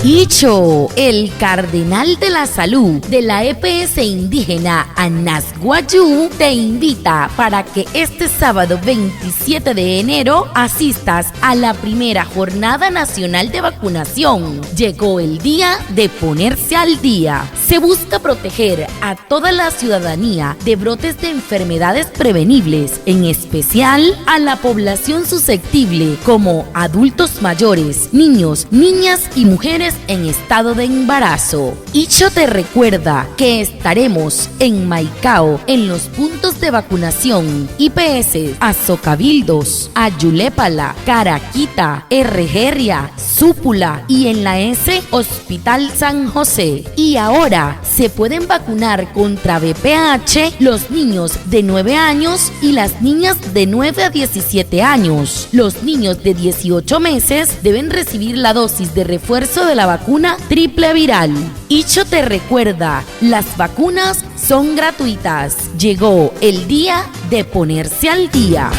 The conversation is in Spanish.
Icho, el cardenal de la salud de la EPS indígena Anasguayú, te invita para que este sábado 27 de enero asistas a la primera jornada nacional de vacunación. Llegó el día de ponerse al día. Se busca proteger a toda la ciudadanía de brotes de enfermedades prevenibles, en especial a la población susceptible como adultos mayores, niños, niñas y mujeres en estado de embarazo. Icho te recuerda que estaremos en Maicao en los puntos de vacunación IPS Azocabildos, Ayulépala, Caraquita, Herregeria, Súpula y en la S Hospital San José. Y ahora se pueden vacunar contra VPH los niños de 9 años y las niñas de 9 a 17 años. Los niños de 18 meses deben recibir la dosis de refuerzo de la vacuna triple viral. Icho te recuerda, las vacunas son gratuitas. Llegó el día de ponerse al día.